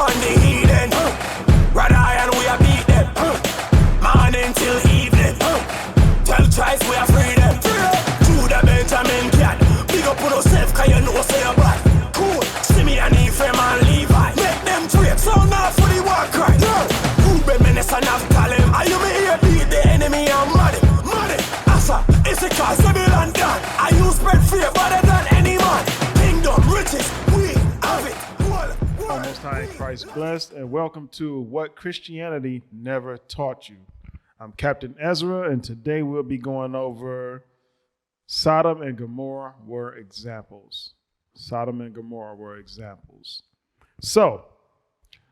upon the heathen. Rather and we are beat them. Morning till evening. Tell Christ we are free them. Judah Benjamin can. Big up on yourself cause you know say you're bad. Cool. See me and Ephraim and Levi. Make them trade. So now for the war cry. Ruben Menace and Naphtali. Are you me here beat the enemy and money? Asaph, Issachar, Zebulun, Dan. I use spread fear better than any man. Kingdom, riches, we have it. Most High in Christ blessed, and welcome to What Christianity Never Taught You. I'm Captain Ezra, and today we'll be going over Sodom and Gomorrah were examples. Sodom and Gomorrah were examples. So,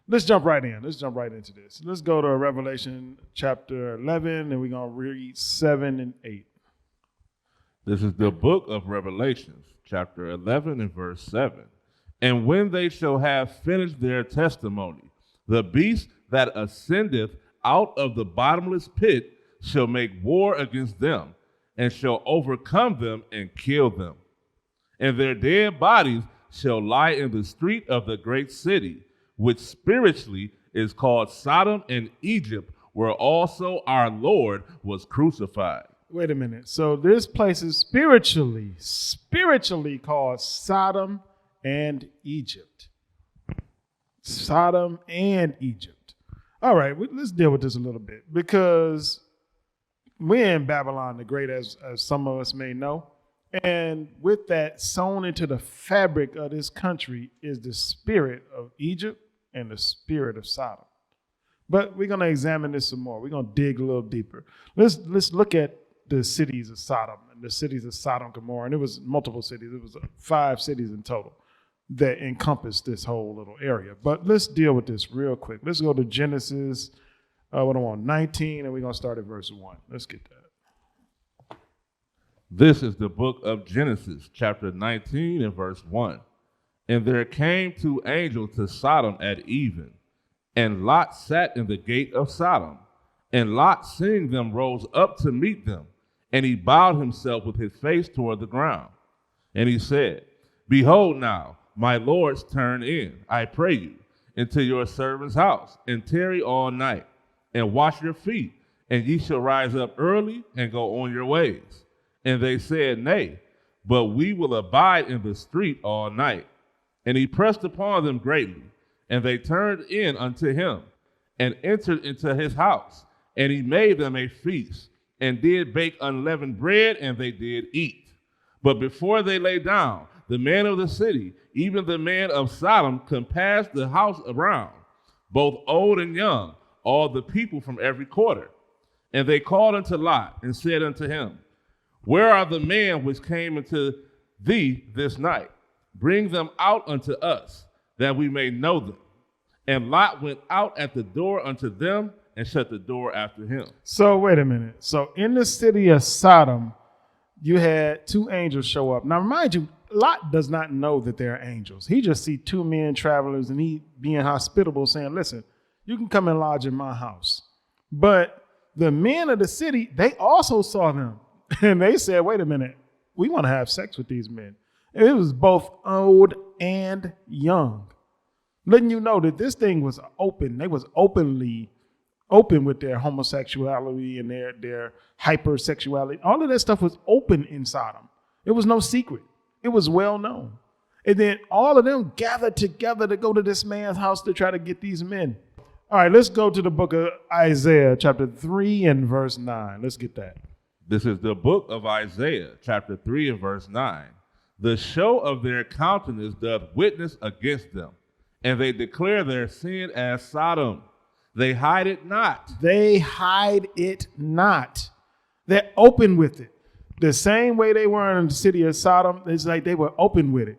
let's jump right in. Let's jump right into this. Let's go to Revelation chapter 11, and we're going to read 7 and 8. This is the book of Revelation, chapter 11 and verse 7. And when they shall have finished their testimony, the beast that ascendeth out of the bottomless pit shall make war against them, and shall overcome them and kill them. And their dead bodies shall lie in the street of the great city, which spiritually is called Sodom and Egypt, where also our Lord was crucified. Wait a minute. So this place is spiritually called Sodom and Egypt. Sodom and Egypt. All right, let's deal with this a little bit, because we're in Babylon the Great, as some of us may know. And with that sewn into the fabric of this country is the spirit of Egypt and the spirit of Sodom. But we're going to examine this some more. We're going to dig a little deeper. Let's look at the cities of Sodom and the cities of Sodom and Gomorrah. And it was multiple cities. It was 5 cities in total that encompassed this whole little area. But let's deal with this real quick. Let's go to Genesis 19, and we're going to start at verse 1. Let's get that. This is the book of Genesis, chapter 19 and verse 1. And there came 2 angels to Sodom at even, and Lot sat in the gate of Sodom. And Lot, seeing them, rose up to meet them, and he bowed himself with his face toward the ground. And he said, Behold now, my lords, turn in, I pray you, into your servant's house, and tarry all night, and wash your feet, and ye shall rise up early and go on your ways. And they said, Nay, but we will abide in the street all night. And he pressed upon them greatly, and they turned in unto him, and entered into his house. And he made them a feast, and did bake unleavened bread, and they did eat. But before they lay down, the man of the city, even the man of Sodom, compassed the house around, both old and young, all the people from every quarter. And they called unto Lot, and said unto him, Where are the men which came unto thee this night? Bring them out unto us, that we may know them. And Lot went out at the door unto them, and shut the door after him. So wait a minute. So in the city of Sodom, you had 2 angels show up. Now, mind you, Lot does not know that they're angels. He just see 2 men travelers, and he being hospitable, saying, listen, you can come and lodge in my house. But the men of the city, they also saw them. And they said, wait a minute, we want to have sex with these men. And it was both old and young. Letting you know that this thing was open. They was open with their homosexuality and their hypersexuality. All of that stuff was open in Sodom. It was no secret. It was well known. And then all of them gathered together to go to this man's house to try to get these men. All right, let's go to the book of Isaiah, chapter 3 and verse 9. Let's get that. This is the book of Isaiah, chapter 3 and verse 9. The show of their countenance doth witness against them, and they declare their sin as Sodom. They hide it not. They hide it not. They're open with it. The same way they were in the city of Sodom, it's like they were open with it.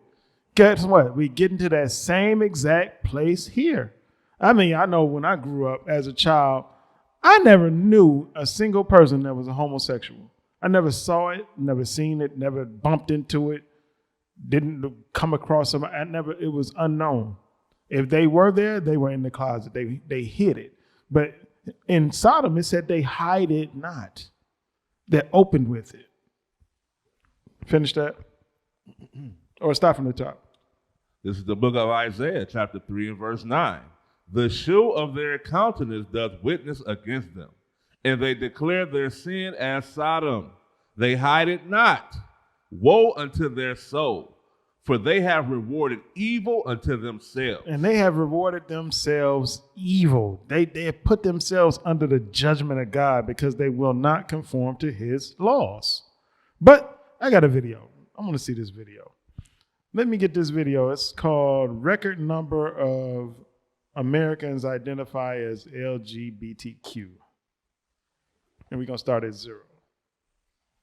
Guess what? We get into that same exact place here. I mean, I know when I grew up as a child, I never knew a single person that was a homosexual. I never saw it, never seen it, never bumped into it, didn't come across them. It was unknown. If they were there, they were in the closet. They hid it. But in Sodom, it said they hide it not. They're open with it. Finish that? Or start from the top. This is the book of Isaiah, chapter 3 and verse 9. The show of their countenance doth witness against them, and they declare their sin as Sodom. They hide it not. Woe unto their soul, for they have rewarded evil unto themselves. And they have rewarded themselves evil. They have put themselves under the judgment of God because they will not conform to his laws. But I got a video. I want to see this video. Let me get this video. It's called Record Number of Americans Identify as LGBTQ. And we're going to start at 0.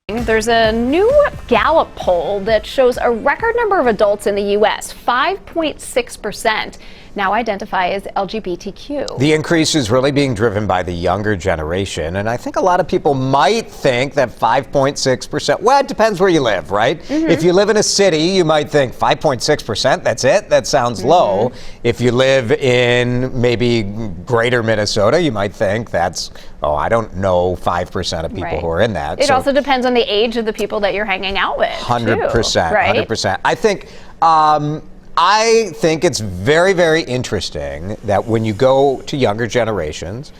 There's a new Gallup poll that shows a record number of adults in the U.S., 5.6%, now identify as LGBTQ. The increase is really being driven by the younger generation, and I think a lot of people might think that 5.6%, well, it depends where you live, right? Mm-hmm. If you live in a city, you might think 5.6%, that's it? That sounds low. If you live in maybe greater Minnesota, you might think that's, I don't know 5% of people who are in that. It also depends on the age of the people that you're hanging out with. 100%, right? 100%. I think it's very, very interesting that when you go to younger generations,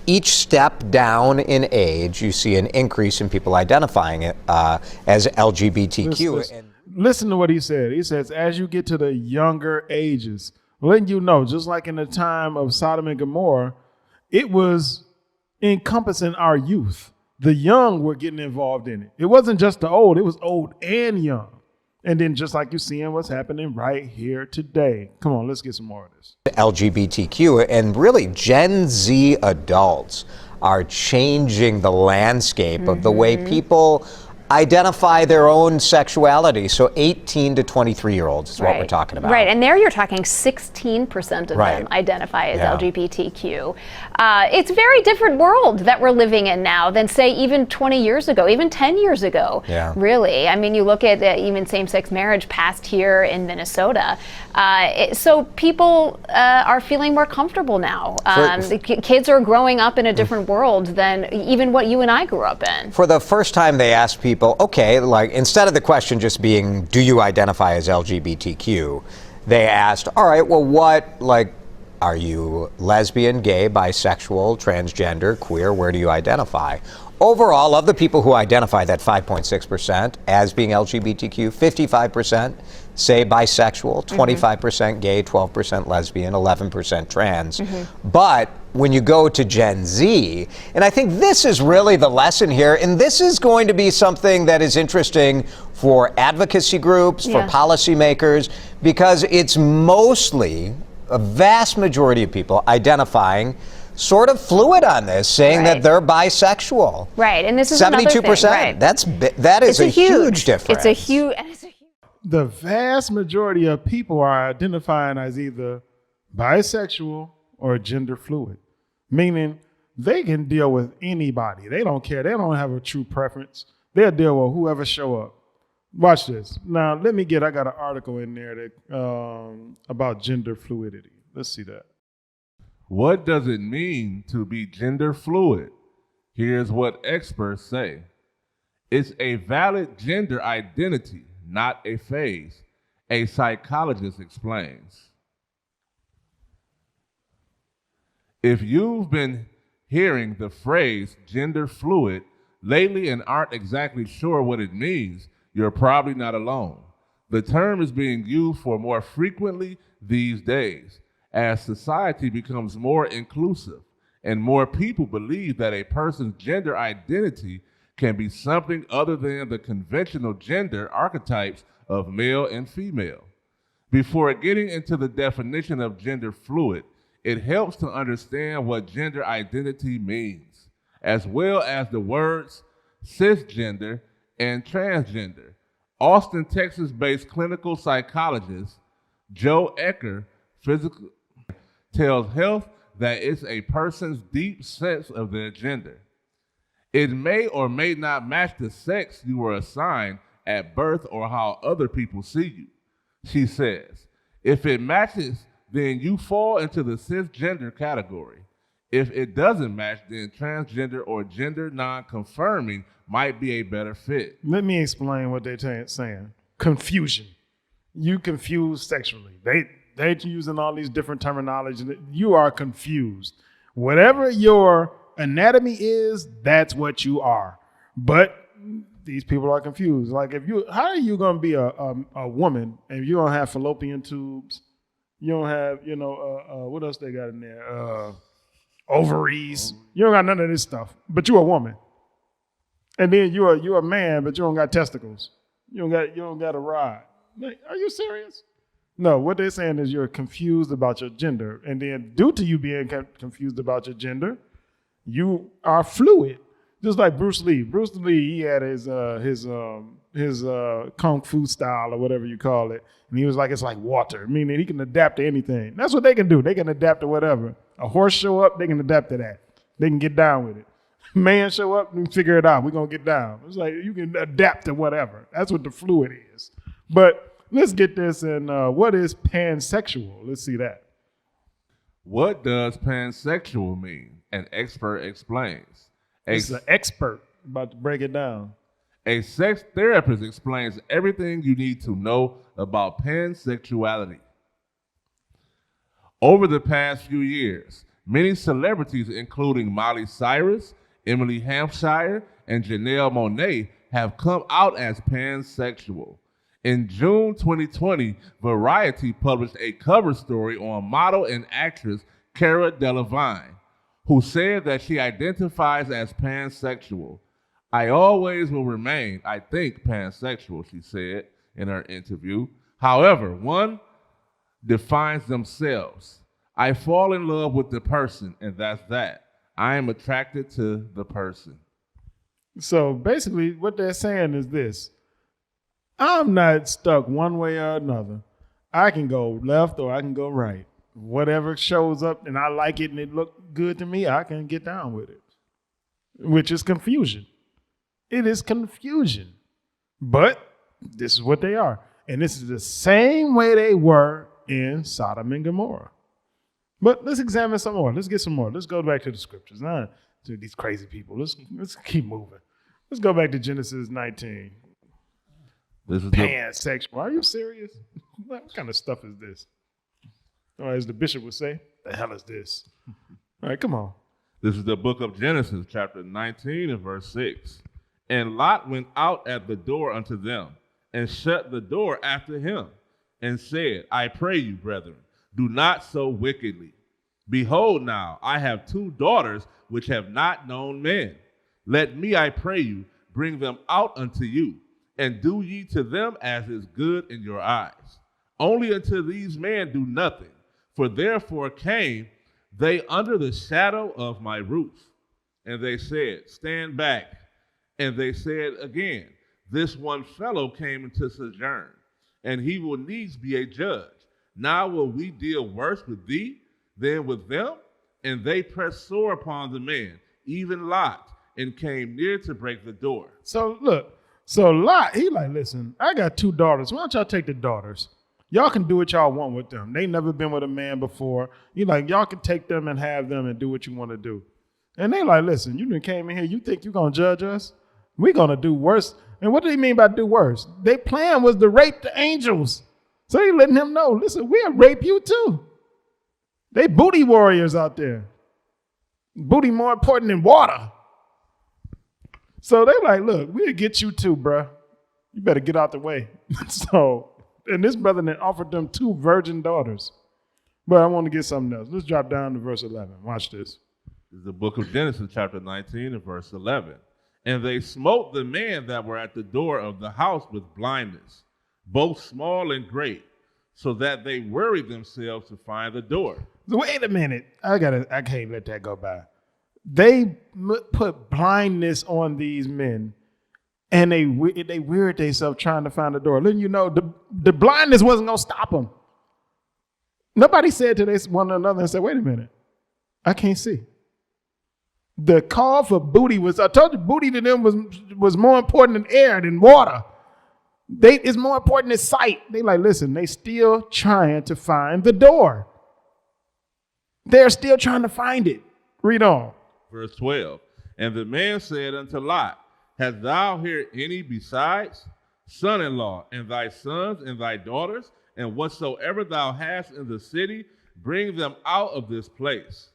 each step down in age, you see an increase in people identifying it as LGBTQ. Listen to what he said. He says, as you get to the younger ages, letting you know, just like in the time of Sodom and Gomorrah, it was encompassing our youth. The young were getting involved in it. It wasn't just the old, it was old and young. And then just like you're seeing what's happening right here today. Come on, let's get some more of this. LGBTQ, and really Gen Z adults are changing the landscape of the way people identify their own sexuality. So 18 to 23-year-olds is what we're talking about. Right, and there you're talking 16% of them identify as LGBTQ. It's a very different world that we're living in now than, say, even 20 years ago, even 10 years ago, really. I mean, you look at even same-sex marriage passed here in Minnesota. So people are feeling more comfortable now. The kids are growing up in a different world than even what you and I grew up in. For the first time, they asked people, okay, like instead of the question just being, do you identify as LGBTQ? They asked, all right, well, what, like, are you lesbian, gay, bisexual, transgender, queer? Where do you identify? Overall, of the people who identify that 5.6% as being LGBTQ, 55% say bisexual, 25% gay, 12% lesbian, 11% trans. But when you go to Gen Z, and I think this is really the lesson here, and this is going to be something that is interesting for advocacy groups, for policymakers, because it's mostly a vast majority of people identifying sort of fluid on this, saying that they're bisexual. Right, and this is 72%. That is a huge difference. It's a huge. The vast majority of people are identifying as either bisexual or gender fluid, meaning they can deal with anybody. They don't care. They don't have a true preference. They'll deal with whoever show up. Watch this. Now, I got an article in there that about gender fluidity. Let's see that. What does it mean to be gender fluid? Here's what experts say. It's a valid gender identity, not a phase, a psychologist explains. If you've been hearing the phrase gender fluid lately and aren't exactly sure what it means, you're probably not alone. The term is being used for more frequently these days as society becomes more inclusive and more people believe that a person's gender identity can be something other than the conventional gender archetypes of male and female. Before getting into the definition of gender fluid, it helps to understand what gender identity means, as well as the words cisgender and transgender. Austin, Texas-based clinical psychologist Joe Ecker tells Health that it's a person's deep sense of their gender. It may or may not match the sex you were assigned at birth or how other people see you. She says, if it matches, then you fall into the cisgender category. If it doesn't match, then transgender or gender non-confirming might be a better fit. Let me explain what they're saying. Confusion. You confuse sexually. They're using all these different terminology. You are confused. Whatever your anatomy is, that's what you are. But these people are confused. Like, how are you going to be a woman if you don't have fallopian tubes? You don't have, what else they got in there? Ovaries. You don't got none of this stuff. But you're a woman. And then you're a man, but you don't got testicles. You don't got a rod. Like, are you serious? No, what they're saying is you're confused about your gender. And then due to you being confused about your gender, you are fluid. Just like Bruce Lee. Bruce Lee, he had his kung fu style or whatever you call it. And he was like, it's like water, meaning he can adapt to anything. That's what they can do. They can adapt to whatever. A horse show up, they can adapt to that. They can get down with it. Man show up, we can figure it out. We're going to get down. It's like you can adapt to whatever. That's what the fluid is. But let's get this in. What is pansexual? Let's see that. What does pansexual mean? An expert explains. It's an expert about to break it down. A sex therapist explains everything you need to know about pansexuality. Over the past few years, many celebrities, including Miley Cyrus, Emily Hampshire, and Janelle Monáe, have come out as pansexual. In June 2020, Variety published a cover story on model and actress Cara Delevingne, who said that she identifies as pansexual. I always will remain, I think, pansexual, she said in her interview. However, one defines themselves. I fall in love with the person, and that's that. I am attracted to the person. So basically what they're saying is this. I'm not stuck one way or another. I can go left or I can go right. Whatever shows up and I like it and it looks good to me, I can get down with it, which is confusion. It is confusion. But this is what they are. And this is the same way they were in Sodom and Gomorrah. But let's examine some more. Let's get some more. Let's go back to the scriptures. Not to these crazy people. Let's keep moving. Let's go back to Genesis 19. This is pansexual. Are you serious? What kind of stuff is this? Or as the bishop would say, the hell is this? All right, come on. This is the book of Genesis, chapter 19 and verse 6. And Lot went out at the door unto them, and shut the door after him, and said, I pray you, brethren, do not so wickedly. Behold now, I have 2 daughters which have not known men. Let me, I pray you, bring them out unto you, and do ye to them as is good in your eyes. Only unto these men do nothing, for therefore came they under the shadow of my roof. And they said, stand back. And they said again, this one fellow came into sojourn, and he will needs be a judge. Now will we deal worse with thee than with them? And they pressed sore upon the man, even Lot, and came near to break the door. So look, Lot, he like, listen, I got 2 daughters. Why don't y'all take the daughters? Y'all can do what y'all want with them. They never been with a man before. You like, y'all can take them and have them and do what you want to do. And they like, listen, you done came in here. You think you're going to judge us? We're going to do worse. And what do they mean by do worse? Their plan was to rape the angels. So he letting him know, listen, we'll rape you too. They booty warriors out there. Booty more important than water. So they like, look, we'll get you too, bruh. You better get out the way. And this brother then offered them 2 virgin daughters. But I want to get something else. Let's drop down to verse 11. Watch this. This is the book of Genesis, chapter 19 and verse 11. And they smote the men that were at the door of the house with blindness, both small and great, so that they worried themselves to find the door. Wait a minute. I can't let that go by. They put blindness on these men, and they weird themselves trying to find the door. Letting you know the blindness wasn't going to stop them. Nobody said to one another and said, wait a minute, I can't see. The call for booty was, I told you, booty to them was more important than air, than water. It's more important than sight. They like, listen, they still trying to find the door. They're still trying to find it. Read on. Verse 12. And the man said unto Lot, hast thou here any besides son-in-law, and thy sons and thy daughters, and whatsoever thou hast in the city, bring them out of this place.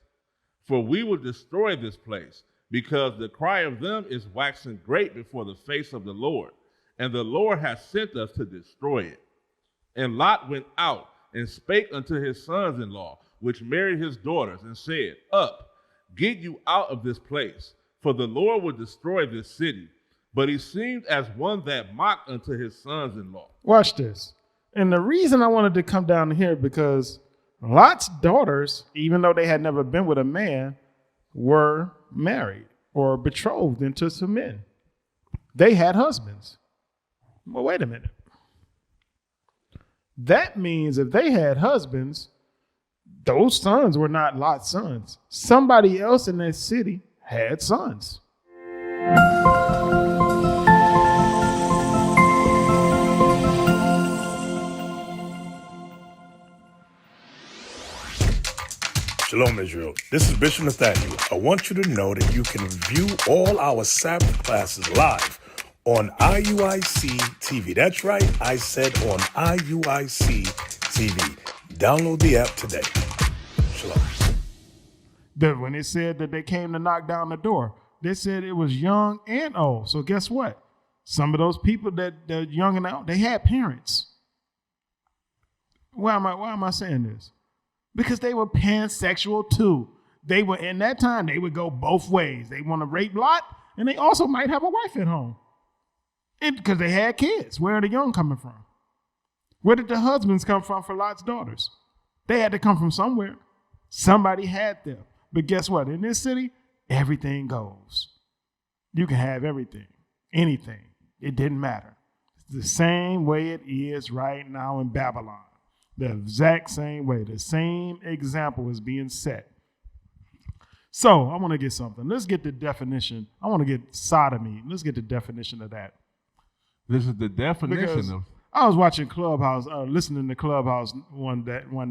For we will destroy this place, because the cry of them is waxing great before the face of the Lord, and the Lord has sent us to destroy it. And Lot went out and spake unto his sons-in-law, which married his daughters, and said, Up, get you out of this place, for the Lord will destroy this city. But he seemed as one that mocked unto his sons-in-law. Watch this. And the reason I wanted to come down here, because Lot's daughters, even though they had never been with a man, were married or betrothed into some men. They had husbands. Well, wait a minute. That means if they had husbands, those sons were not Lot's sons. Somebody else in that city had sons. Shalom, Israel. This is Bishop Nathaniel. I want you to know that you can view all our Sabbath classes live on IUIC TV. That's right, I said on IUIC TV. Download the app today. Shalom. When it said that they came to knock down the door, they said it was young and old. So guess what? Some of those people that young and old, they had parents. Why am I saying this? Because they were pansexual too. They were, in that time, they would go both ways. They want to rape Lot, and they also might have a wife at home. Because they had kids. Where are the young coming from? Where did the husbands come from for Lot's daughters? They had to come from somewhere. Somebody had them. But guess what? In this city, everything goes. You can have everything, anything. It didn't matter. It's the same way it is right now in Babylon. The exact same way. The same example is being set. So I want to get something. Let's get the definition. I want to get sodomy. Let's get the definition of that. This is the definition of. I was watching Clubhouse, listening to Clubhouse one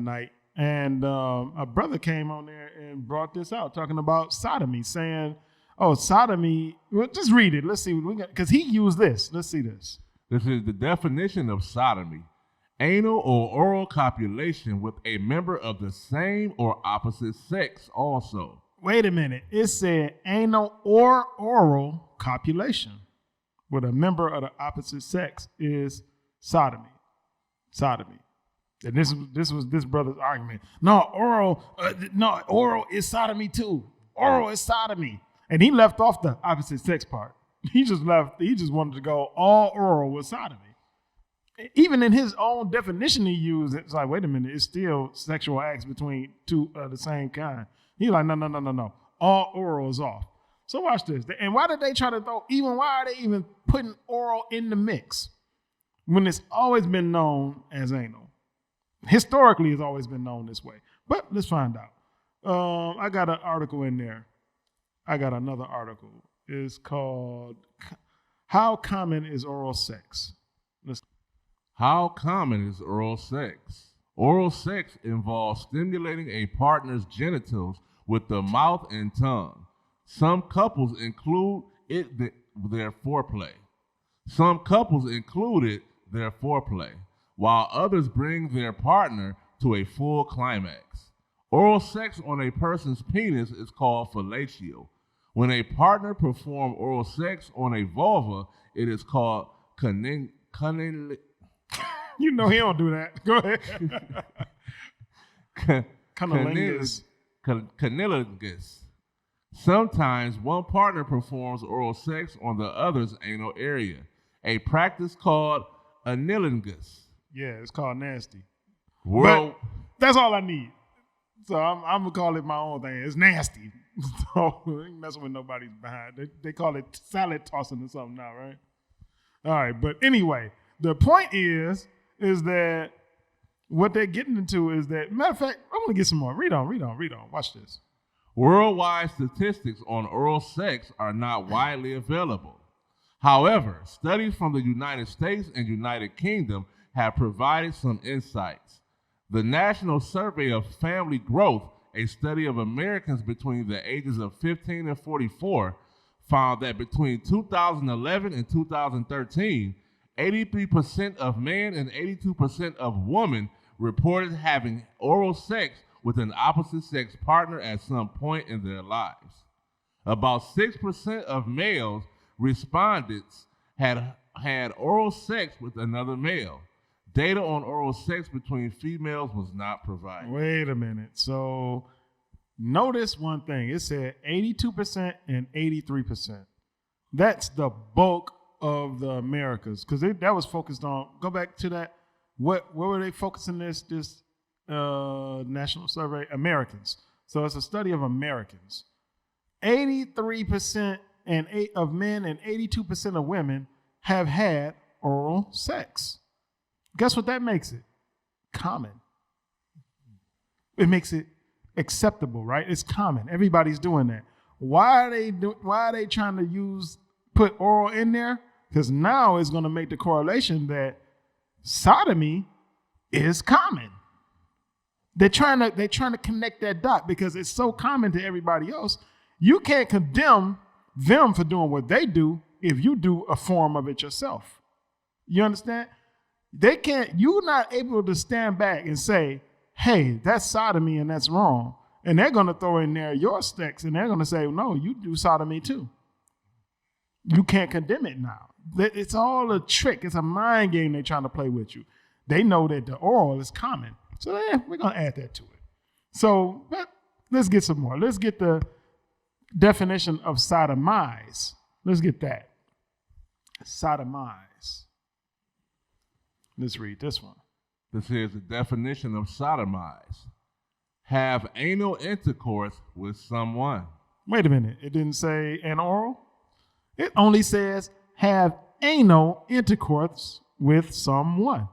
night, and a brother came on there and brought this out, talking about sodomy, saying, "Oh, sodomy." Well, just read it. Let's see what we got, because he used this. Let's see this. This is the definition of sodomy: anal or oral copulation with a member of the same or opposite sex. Also, wait a minute. It said anal or oral copulation with a member of the opposite sex is sodomy. Sodomy. And this was this brother's argument. No, oral is sodomy too. Oral is sodomy. And he left off the opposite sex part. He just wanted to go all oral with sodomy. Even in his own definition he used, it's like, wait a minute, it's still sexual acts between two of the same kind. He's like, no. All oral is off. So watch this. And why are they even putting oral in the mix when it's always been known as anal? Historically, it's always been known this way. But let's find out. I got an article in there. I got another article. It's called How Common is Oral Sex? How common is oral sex? Oral sex involves stimulating a partner's genitals with the mouth and tongue. Some couples include their foreplay. While others bring their partner to a full climax. Oral sex on a person's penis is called fellatio. When a partner performs oral sex on a vulva, it is called cunnilingus. You know he don't do that. Go ahead. Cunnilingus. Sometimes one partner performs oral sex on the other's anal area, a practice called anilingus. Yeah, it's called nasty. But that's all I need. So I'm going to call it my own thing. It's nasty. So I ain't messing with nobody's behind. They call it salad tossing or something now, right? All right, but anyway, the point is that what they're getting into is that, matter of fact, I'm going to get some more. Read on. Watch this. Worldwide statistics on oral sex are not widely available. However, studies from the United States and United Kingdom have provided some insights. The National Survey of Family Growth, a study of Americans between the ages of 15 and 44, found that between 2011 and 2013, 83% of men and 82% of women reported having oral sex with an opposite sex partner at some point in their lives. About 6% of males respondents had oral sex with another male. Data on oral sex between females was not provided. Wait a minute. So notice one thing. It said 82% and 83%. That's the bulk of the Americas, because that was focused on. Go back to that. What were they focusing this national survey? Americans. So it's a study of Americans. 83% of men and 82% of women have had oral sex. Guess what that makes it? Common. It makes it acceptable, right? It's common. Everybody's doing that. Why are they trying to put oral in there? Because now it's going to make the correlation that sodomy is common. They're trying to connect that dot because it's so common to everybody else. You can't condemn them for doing what they do if you do a form of it yourself. You understand? They can't. You're not able to stand back and say, "Hey, that's sodomy and that's wrong," and they're going to throw in there your sex, and they're going to say, "No, you do sodomy too." You can't condemn it now. It's all a trick. It's a mind game they're trying to play with you. They know that the oral is common, so we're going to add that to it. So let's get some more. Let's get the definition of sodomize. Let's get that. Sodomize. Let's read this one. This is the definition of sodomize. Have anal intercourse with someone. Wait a minute. It didn't say an oral. It only says have anal intercourse with someone.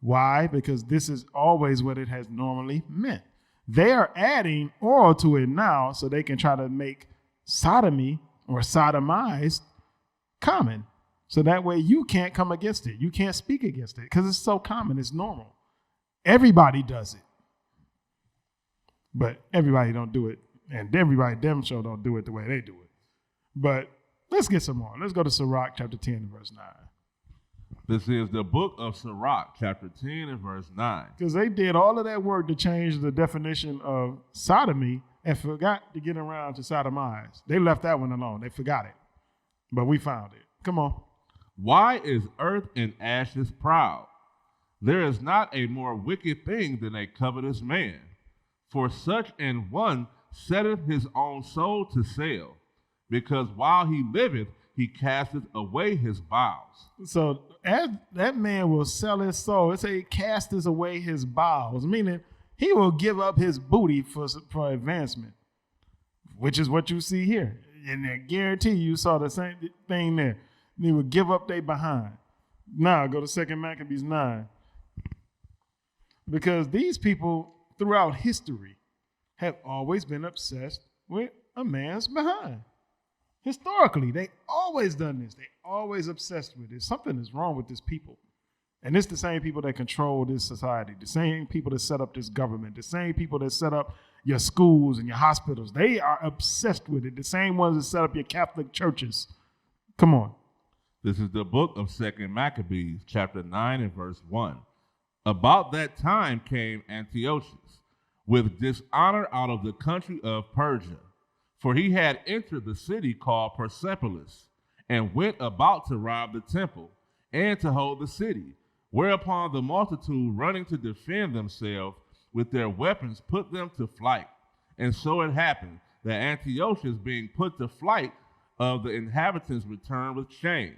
Why? Because this is always what it has normally meant. They are adding oral to it now so they can try to make sodomy or sodomize common. So that way you can't come against it. You can't speak against it because it's so common. It's normal. Everybody does it. But everybody don't do it. And everybody damn sure don't do it the way they do it. But let's get some more. Let's go to Sirach chapter 10 and verse 9. This is the book of Sirach chapter 10 and verse 9. Because they did all of that work to change the definition of sodomy and forgot to get around to sodomize. They left that one alone. They forgot it. But we found it. Come on. Why is earth and ashes proud? There is not a more wicked thing than a covetous man. For such an one setteth his own soul to sale, because while he liveth, he casteth away his bowels. So that man will sell his soul. It say he casteth away his bowels, meaning he will give up his booty for advancement, which is what you see here. And I guarantee you saw the same thing there. They would give up their behind. Now go to 2 Maccabees 9. Because these people throughout history have always been obsessed with a man's behind. Historically, they always done this. They always obsessed with it. Something is wrong with this people. And it's the same people that control this society, the same people that set up this government, the same people that set up your schools and your hospitals. They are obsessed with it. The same ones that set up your Catholic churches. Come on. This is the book of 2 Maccabees, chapter 9 and verse 1. About that time came Antiochus with dishonor out of the country of Persia, for he had entered the city called Persepolis, and went about to rob the temple and to hold the city, whereupon the multitude running to defend themselves with their weapons put them to flight. And so it happened that Antiochus, being put to flight, of the inhabitants returned with shame.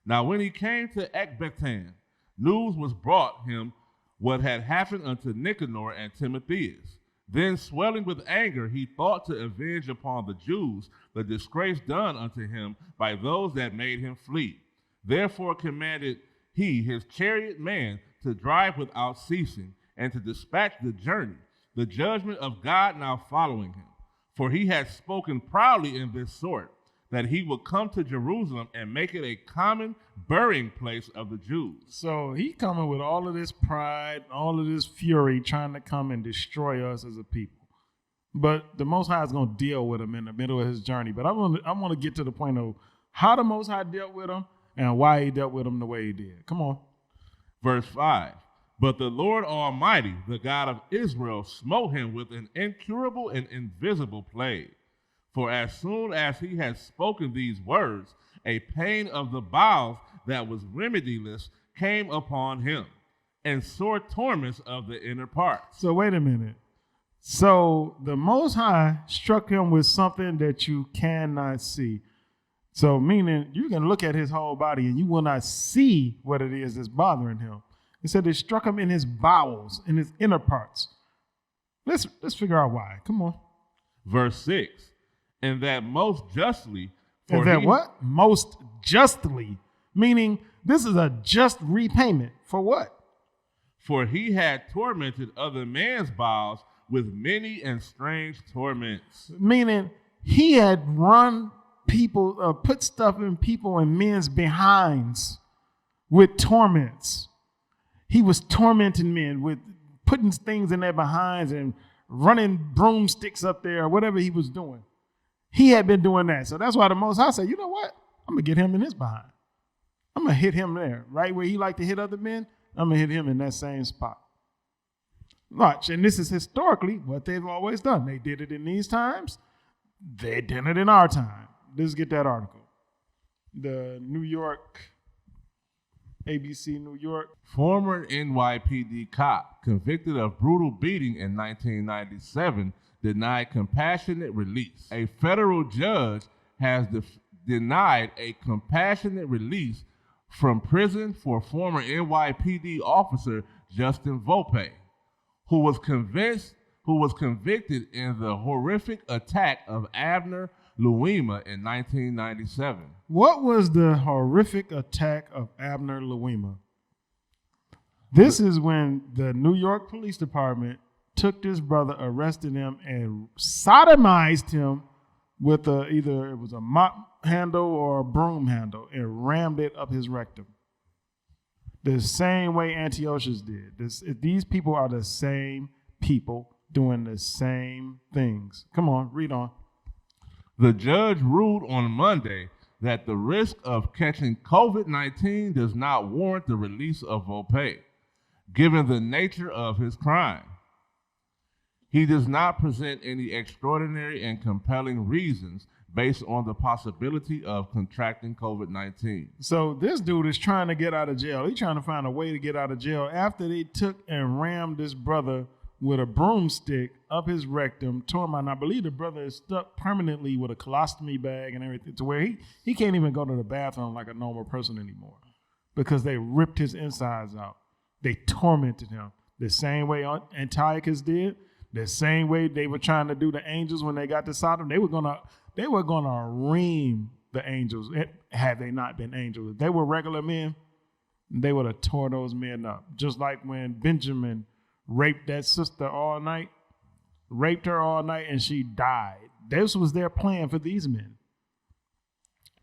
Now when he came to Ecbatana, news was brought him what had happened unto Nicanor and Timotheus. Then swelling with anger, he thought to avenge upon the Jews the disgrace done unto him by those that made him flee. Therefore commanded he his chariot man to drive without ceasing, and to dispatch the journey, the judgment of God now following him. For he had spoken proudly in this sort, that he would come to Jerusalem and make it a common burying place of the Jews. So he coming with all of this pride, all of this fury, trying to come and destroy us as a people. But the Most High is going to deal with him in the middle of his journey. But I want to get to the point of how the Most High dealt with him and why he dealt with them the way he did. Come on. Verse 5. But the Lord Almighty, the God of Israel, smote him with an incurable and invisible plague. For as soon as he had spoken these words, a pain of the bowels that was remediless came upon him, and sore torments of the inner parts. So wait a minute. So the Most High struck him with something that you cannot see. So meaning you can look at his whole body and you will not see what it is that's bothering him. He said it struck him in his bowels, in his inner parts. Let's figure out why. Come on. Verse 6. And that most justly. And that what? Most justly. Meaning this is a just repayment. For what? For he had tormented other men's bowels with many and strange torments. Meaning he had run people, put stuff in people and men's behinds with torments. He was tormenting men with putting things in their behinds and running broomsticks up there or whatever he was doing. He had been doing that. So that's why the Most High said, you know what? I'm going to get him in his behind. I'm going to hit him there. Right where he liked to hit other men, I'm going to hit him in that same spot. Watch. And this is historically what they've always done. They did it in these times. They did it in our time. Let's get that article. The New York, ABC New York. Former NYPD cop convicted of brutal beating in 1997 denied compassionate release. A federal judge has denied a compassionate release from prison for former NYPD officer Justin Volpe, who was convicted in the horrific attack of Abner Louima in 1997. What was the horrific attack of Abner Louima? This is when the New York Police Department took this brother, arrested him, and sodomized him with either it was a mop handle or a broom handle and rammed it up his rectum. The same way Antiochus did. These people are the same people doing the same things. Come on, read on. The judge ruled on Monday that the risk of catching COVID-19 does not warrant the release of Volpe, given the nature of his crime. He does not present any extraordinary and compelling reasons based on the possibility of contracting COVID-19. So this dude is trying to get out of jail. He's trying to find a way to get out of jail after they took and rammed this brother with a broomstick up his rectum, tore him out. And I believe the brother is stuck permanently with a colostomy bag and everything to where he can't even go to the bathroom like a normal person anymore because they ripped his insides out. They tormented him the same way Antiochus did. The same way they were trying to do the angels when they got to Sodom, they were gonna ream the angels had they not been angels. If they were regular men, they would have tore those men up. Just like when Benjamin raped that sister all night, raped her all night, and she died. This was their plan for these men.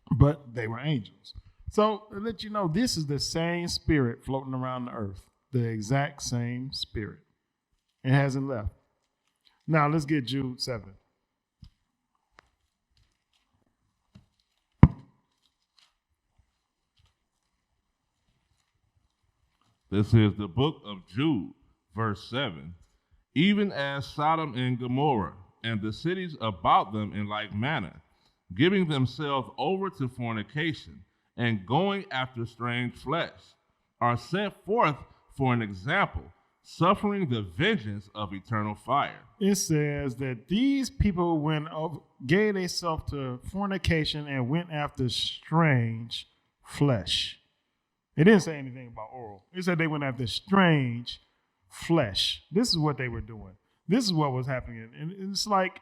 But they were angels. So to let you know, this is the same spirit floating around the earth. The exact same spirit. It hasn't left. Now let's get Jude 7. This is the book of Jude, verse 7. Even as Sodom and Gomorrah and the cities about them in like manner, giving themselves over to fornication and going after strange flesh, are set forth for an example, suffering the vengeance of eternal fire. It says that these people gave themselves to fornication and went after strange flesh. It didn't say anything about oral. It said they went after strange flesh. This is what they were doing. This is what was happening. And it's like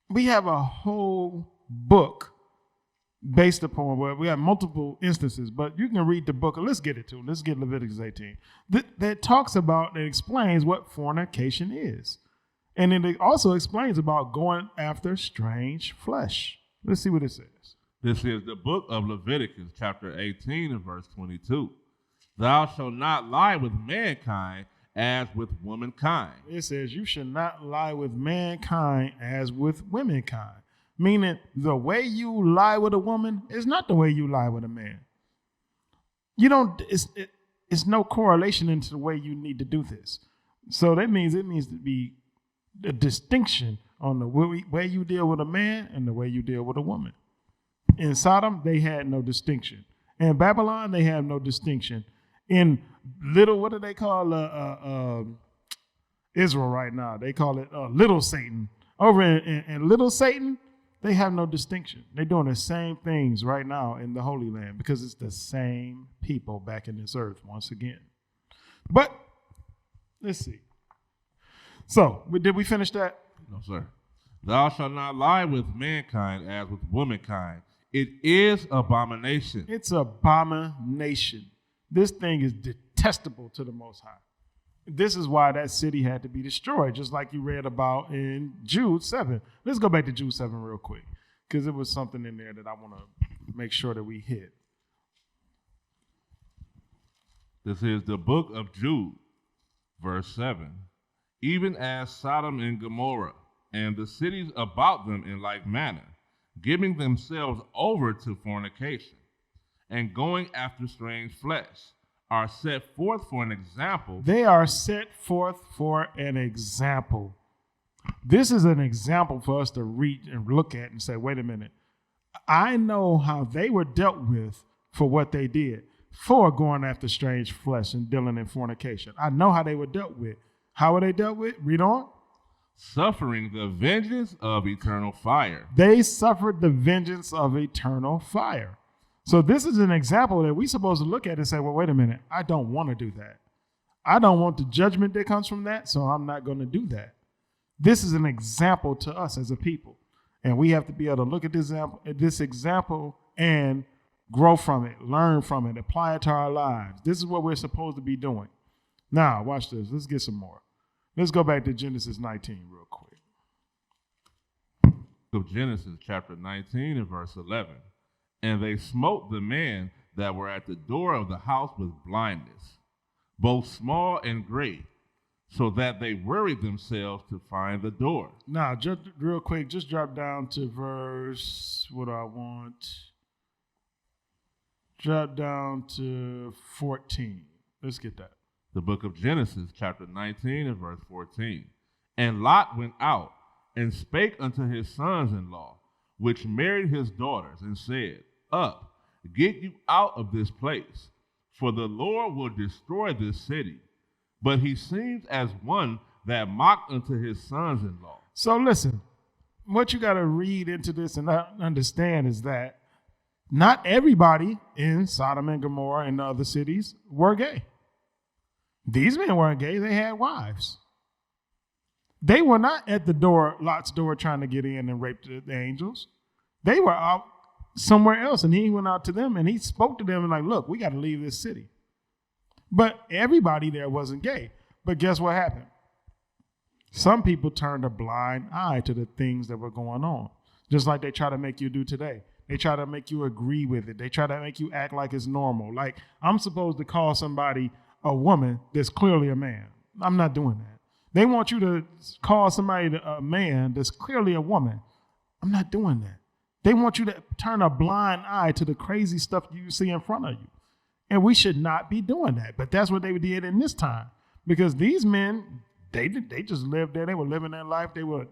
we have a whole book based upon, well, we have multiple instances, but you can read the book. Let's get Leviticus 18. That talks about, that explains what fornication is. And then it also explains about going after strange flesh. Let's see what it says. This is the book of Leviticus, chapter 18 and verse 22. Thou shalt not lie with mankind as with womankind. It says you should not lie with mankind as with womankind. Meaning the way you lie with a woman is not the way you lie with a man. You don't, it's no correlation into the way you need to do this. So that means it needs to be a distinction on the way you deal with a man and the way you deal with a woman. In Sodom, they had no distinction. In Babylon, they have no distinction. In what do they call Israel right now? They call it little Satan. Over in little Satan, they have no distinction. They're doing the same things right now in the Holy Land because it's the same people back in this earth once again. But let's see. So, did we finish that? No, sir. Thou shalt not lie with mankind as with womankind. It is abomination. It's abomination. This thing is detestable to the Most High. This is why that city had to be destroyed, just like you read about in Jude 7. Let's go back to Jude 7 real quick, because there was something in there that I want to make sure that we hit. This is the book of Jude, verse 7. Even as Sodom and Gomorrah and the cities about them in like manner, giving themselves over to fornication and going after strange flesh, are set forth for an example. They are set forth for an example. This is an example for us to read and look at and say, wait a minute. I know how they were dealt with for what they did, for going after strange flesh and dealing in fornication. I know how they were dealt with. How were they dealt with? Read on. Suffering the vengeance of eternal fire. They suffered the vengeance of eternal fire. So this is an example that we're supposed to look at and say, well, wait a minute. I don't want to do that. I don't want the judgment that comes from that, so I'm not going to do that. This is an example to us as a people. And we have to be able to look at this example and grow from it, learn from it, apply it to our lives. This is what we're supposed to be doing. Now, watch this. Let's get some more. Let's go back to Genesis 19 real quick. Of Genesis chapter 19 and verse 11. And they smote the men that were at the door of the house with blindness, both small and great, so that they worried themselves to find the door. Now, just real quick, just drop down to verse, drop down to 14. Let's get that. The book of Genesis, chapter 19 and verse 14. And Lot went out and spake unto his sons-in-law, which married his daughters, and said, Up, get you out of this place, for the Lord will destroy this city. But he seems as one that mocked unto his sons-in-law. So listen, what you got to read into this and understand is that not everybody in Sodom and Gomorrah and the other cities were gay. These men weren't gay. They had wives. They were not at the door, Lot's door, trying to get in and rape the angels. They were out somewhere else, and he went out to them, and he spoke to them and like, look, we got to leave this city. But everybody there wasn't gay. But guess what happened? Some people turned a blind eye to the things that were going on, just like they try to make you do today. They try to make you agree with it. They try to make you act like it's normal. Like, I'm supposed to call somebody a woman that's clearly a man. I'm not doing that. They want you to call somebody a man that's clearly a woman. I'm not doing that. They want you to turn a blind eye to the crazy stuff you see in front of you. And we should not be doing that. But that's what they did in this time. Because these men, they just lived there. They were living their life. They were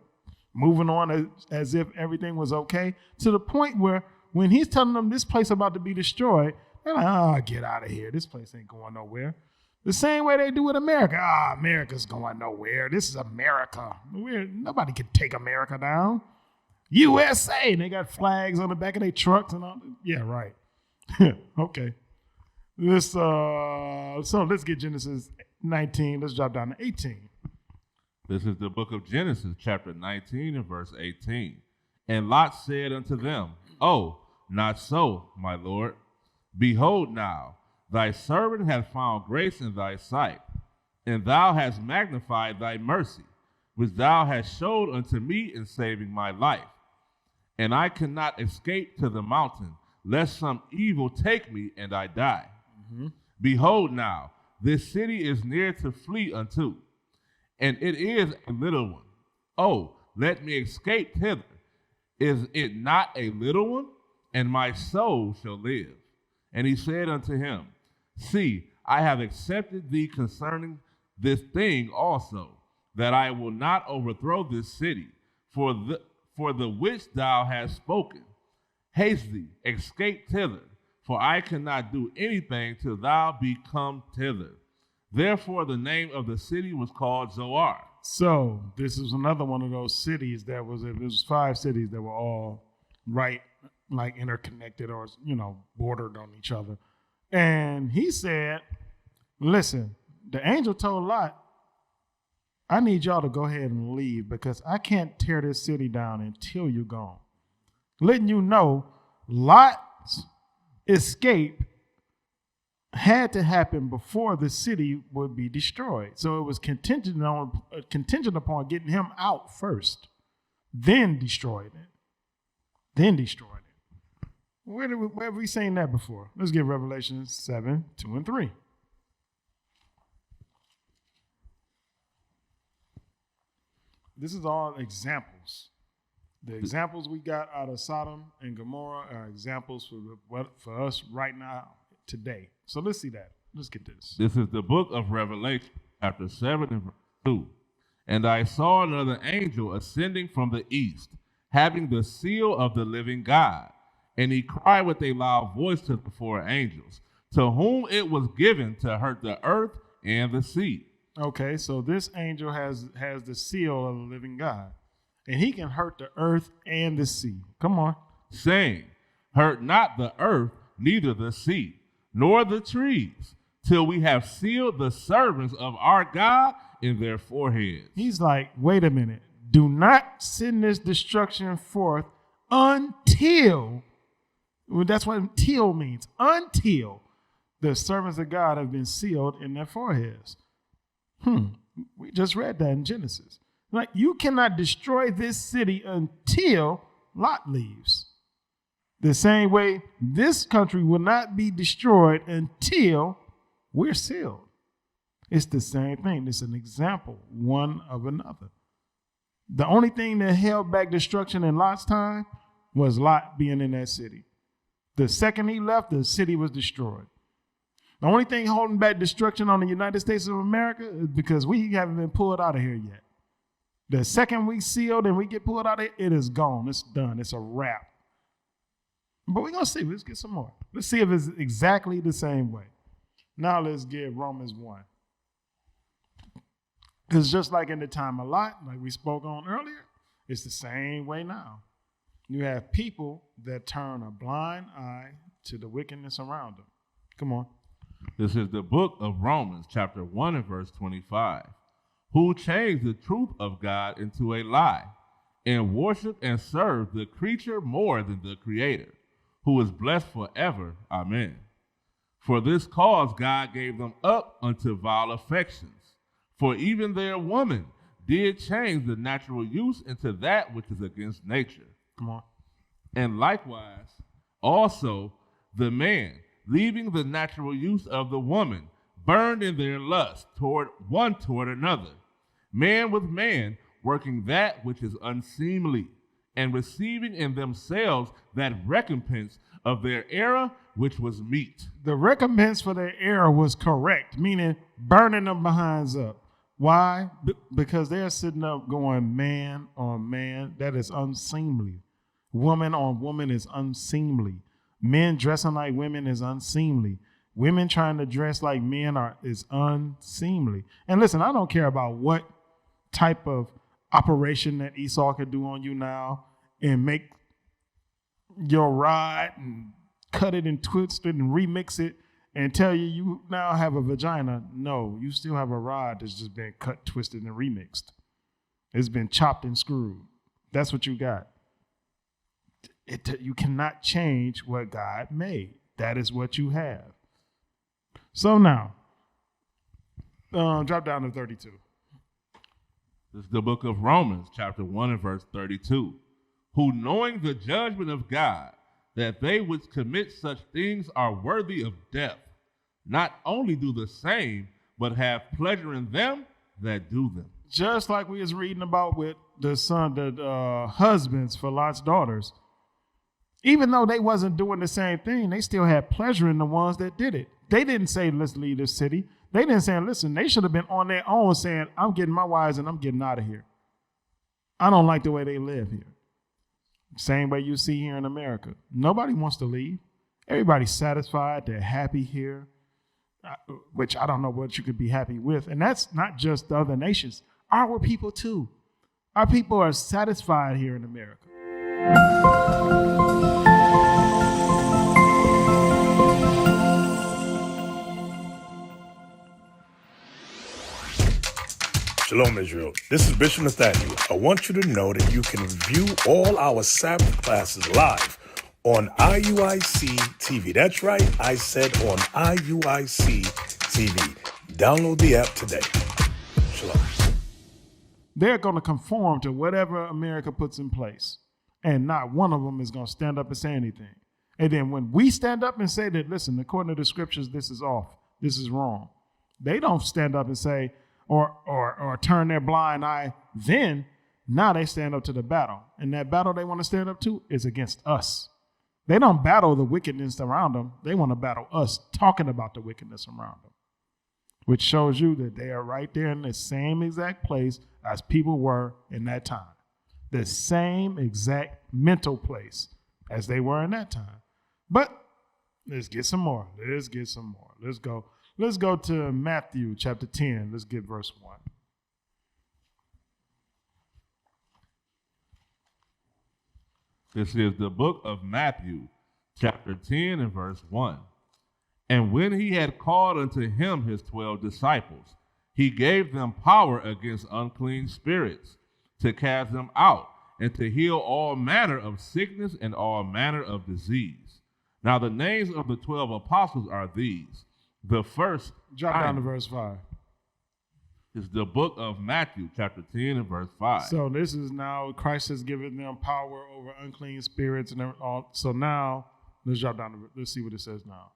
moving on as if everything was okay, to the point where when he's telling them this place about to be destroyed, they're like, oh, get out of here. This place ain't going nowhere. The same way they do with America. America's going nowhere. This is America. Nobody can take America down. USA. And they got flags on the back of their trucks and all. Yeah, right. Okay. So let's get Genesis 19. Let's drop down to 18. This is the book of Genesis, chapter 19 and verse 18. And Lot said unto them, Oh, not so, my Lord. Behold now, thy servant hath found grace in thy sight, and thou hast magnified thy mercy, which thou hast showed unto me in saving my life. And I cannot escape to the mountain, lest some evil take me and I die. Mm-hmm. Behold now, this city is near to flee unto, and it is a little one. Oh, let me escape hither, Is it not a little one? And my soul shall live. And he said unto him, See, I have accepted thee concerning this thing also, that I will not overthrow this city, for the which thou hast spoken. Haste thee, escape thither, for I cannot do anything till thou be come thither. Therefore the name of the city was called Zoar. So this is another one of those cities it was 5 cities that were all right, like interconnected or, bordered on each other. And he said, listen, the angel told Lot, I need y'all to go ahead and leave because I can't tear this city down until you're gone. Letting you know, Lot's escape had to happen before the city would be destroyed. So it was contingent upon getting him out first, then destroyed it. Where have we seen that before? Let's get Revelation 7, 2 and 3. This is all examples. The examples we got out of Sodom and Gomorrah are examples for us right now, today. So let's see that. Let's get this. This is the book of Revelation, chapter 7 and verse 2. And I saw another angel ascending from the east, having the seal of the living God. And he cried with a loud voice to the 4 angels, to whom it was given to hurt the earth and the sea. Okay, so this angel has the seal of the living God, and he can hurt the earth and the sea. Come on. Saying, hurt not the earth, neither the sea, nor the trees, till we have sealed the servants of our God in their foreheads. He's like, wait a minute. Do not send this destruction forth until, well, that's what until means, until the servants of God have been sealed in their foreheads. We just read that in Genesis. Like, you cannot destroy this city until Lot leaves. The same way this country will not be destroyed until we're sealed. It's the same thing. It's an example, one of another. The only thing that held back destruction in Lot's time was Lot being in that city. The second he left, the city was destroyed. The only thing holding back destruction on the United States of America is because we haven't been pulled out of here yet. The second we sealed and we get pulled out of it, it is gone. It's done. It's a wrap. But we're going to see. Let's get some more. Let's see if it's exactly the same way. Now let's get Romans 1. Because just like in the time of Lot, like we spoke on earlier, it's the same way now. You have people that turn a blind eye to the wickedness around them. Come on. This is the book of Romans, chapter 1 and verse 25. Who changed the truth of God into a lie, and worship and serve the creature more than the Creator, who is blessed forever. Amen. For this cause God gave them up unto vile affections. For even their woman did change the natural use into that which is against nature. Come on. And likewise, also the man, leaving the natural use of the woman, burned in their lust toward another, man with man, working that which is unseemly, and receiving in themselves that recompense of their error which was meet. The recompense for their error was correct, meaning burning them behinds up. Why? Because they're sitting up going man on man. That is unseemly. Woman on woman is unseemly. Men dressing like women is unseemly. Women trying to dress like men is unseemly. And listen, I don't care about what type of operation that Esau could do on you now and make your rod and cut it and twist it and remix it and tell you now have a vagina. No, you still have a rod that's just been cut, twisted, and remixed. It's been chopped and screwed. That's what you got. You cannot change what God made. That is what you have. So now, drop down to 32. This is the book of Romans, chapter 1 and verse 32. Who, knowing the judgment of God, that they which commit such things are worthy of death, not only do the same, but have pleasure in them that do them. just like we was reading about with the husbands for Lot's daughters. Even though they wasn't doing the same thing, they still had pleasure in the ones that did it. They didn't say, let's leave this city. They didn't say, listen, they should have been on their own saying, I'm getting my wives and I'm getting out of here. I don't like the way they live here. Same way you see here in America. Nobody wants to leave. Everybody's satisfied. They're happy here, which I don't know what you could be happy with. And that's not just the other nations. Our people too. Our people are satisfied here in America. Shalom, Israel. This is Bishop Nathaniel. I want you to know that you can view all our Sabbath classes live on IUIC TV. That's right, I said on IUIC TV. Download the app today. Shalom. They're going to conform to whatever America puts in place. And not one of them is going to stand up and say anything. And then when we stand up and say that, listen, according to the scriptures, this is off. This is wrong. They don't stand up and say, or turn their blind eye. Then, now they stand up to the battle. And that battle they want to stand up to is against us. They don't battle the wickedness around them. They want to battle us talking about the wickedness around them, which shows you that they are right there in the same exact place as people were in that time. The same exact mental place as they were in that time. But let's get some more. Let's go. Let's go to Matthew chapter 10. Let's get verse 1. This is the book of Matthew, chapter 10 and verse 1. And when he had called unto him his 12 disciples, he gave them power against unclean spirits, to cast them out, and to heal all manner of sickness and all manner of disease. Now the names of the 12 apostles are these. The first, drop down to verse 5. Is the book of Matthew, chapter 10 and verse 5. So this is now Christ has given them power over unclean spirits and all. So now let's drop down to, let's see what it says now.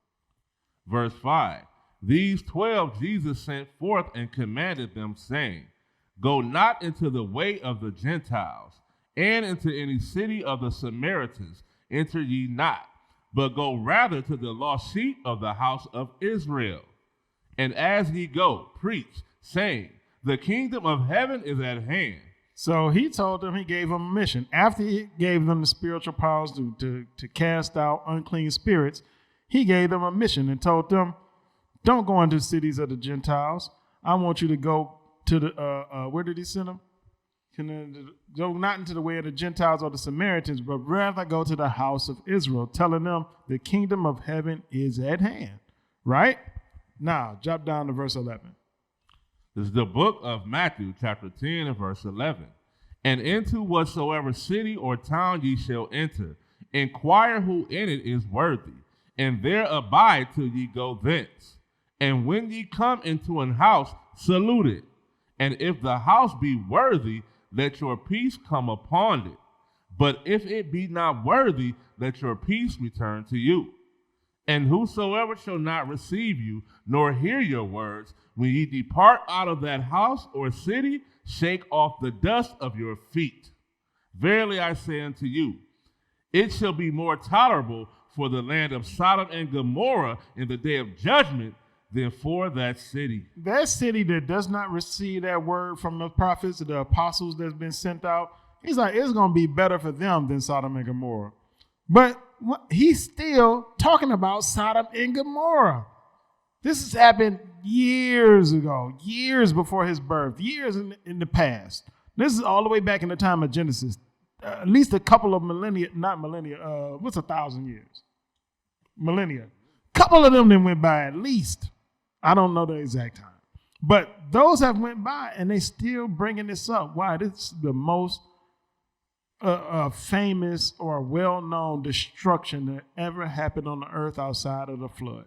Verse 5. These 12 Jesus sent forth and commanded them, saying, Go not into the way of the Gentiles, and into any city of the Samaritans enter ye not, but go rather to the lost sheep of the house of Israel. And as ye go, preach, saying, The kingdom of heaven is at hand. So he told them, he gave them a mission. After he gave them the spiritual powers to cast out unclean spirits, he gave them a mission and told them, don't go into the cities of the Gentiles. I want you to go to the, where did he send them? Go not into the way of the Gentiles or the Samaritans, but rather go to the house of Israel, telling them the kingdom of heaven is at hand. Right? Now, drop down to verse 11. This is the book of Matthew, chapter 10 and verse 11. And into whatsoever city or town ye shall enter, inquire who in it is worthy, and there abide till ye go thence. And when ye come into an house, salute it. And if the house be worthy, let your peace come upon it. But if it be not worthy, let your peace return to you. And whosoever shall not receive you, nor hear your words, when ye depart out of that house or city, shake off the dust of your feet. Verily I say unto you, it shall be more tolerable for the land of Sodom and Gomorrah in the day of judgment than for that city. That city that does not receive that word from the prophets, the apostles that's been sent out, he's like, it's going to be better for them than Sodom and Gomorrah. But he's still talking about Sodom and Gomorrah. This has happened years ago, years before his birth, years in the past. This is all the way back in the time of Genesis. At least a couple of millennia, not millennia, what's 1,000 years? Millennia. Couple of them that went by at least. I don't know the exact time. But those have went by and they still bringing this up. Why? This is the most famous or well-known destruction that ever happened on the earth outside of the flood.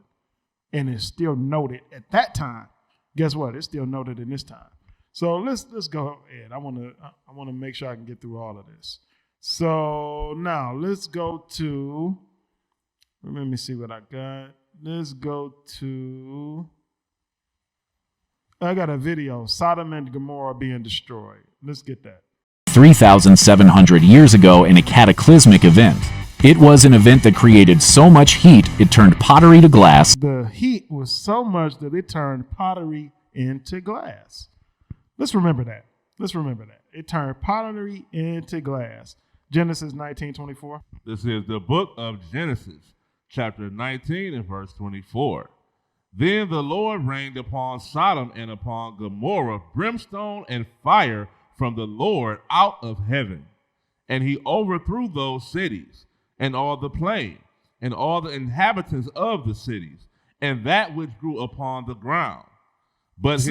And it's still noted at that time. Guess what? It's still noted in this time. So let's go ahead. I want to make sure I can get through all of this. So now let's go to, let me see what I got. Let's go to I got a video, Sodom and Gomorrah being destroyed. Let's get that. 3,700 years ago in a cataclysmic event. It was an event that created so much heat it turned pottery to glass. The heat was so much that it turned pottery into glass. Let's remember that. It turned pottery into glass. Genesis 19:24. This is the book of Genesis, chapter 19 and verse 24. Then the Lord rained upon Sodom and upon Gomorrah brimstone and fire from the Lord out of heaven. And he overthrew those cities and all the plain and all the inhabitants of the cities and that which grew upon the ground. But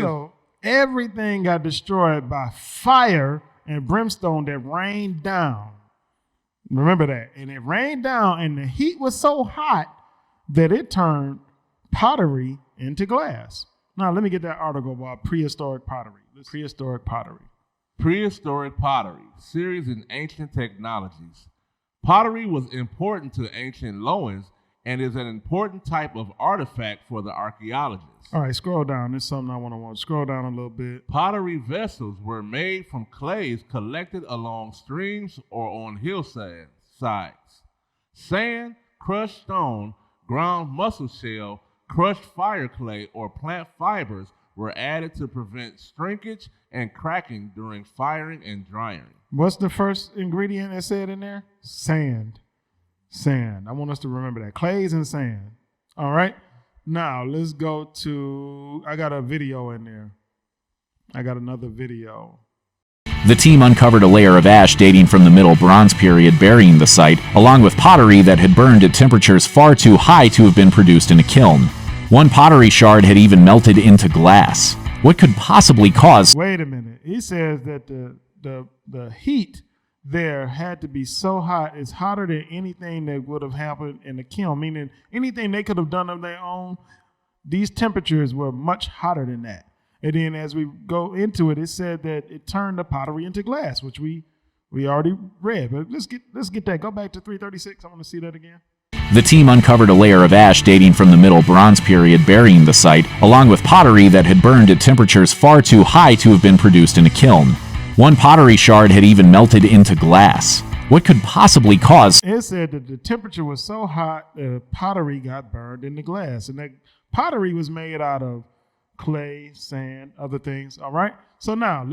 everything got destroyed by fire and brimstone that rained down. Remember that. And it rained down, and the heat was so hot that it turned pottery into glass. Now, let me get that article about prehistoric pottery. Prehistoric pottery, series in ancient technologies. Pottery was important to ancient Loans and is an important type of artifact for the archaeologists. All right, scroll down. There's something I want to watch. Scroll down a little bit. Pottery vessels were made from clays collected along streams or on hillsides. Sand, crushed stone, ground mussel shell, crushed fire clay, or plant fibers were added to prevent shrinkage and cracking during firing and drying. What's the first ingredient that said in there? Sand. I want us to remember that. Clays and sand. All right. Now let's go to, I got a video in there. I got another video. The team uncovered a layer of ash dating from the Middle Bronze period burying the site, along with pottery that had burned at temperatures far too high to have been produced in a kiln. One pottery shard had even melted into glass. What could possibly cause... Wait a minute. He says that the heat there had to be so hot, it's hotter than anything that would have happened in the kiln, meaning anything they could have done of their own, these temperatures were much hotter than that. And then as we go into it, it said that it turned the pottery into glass, which we already read. But let's get that. Go back to 336. I want to see that again. The team uncovered a layer of ash dating from the Middle Bronze period burying the site, along with pottery that had burned at temperatures far too high to have been produced in a kiln. One pottery shard had even melted into glass. What could possibly cause... It said that the temperature was so hot, the pottery got burned into glass. And that pottery was made out of clay, sand, other things. All right. So now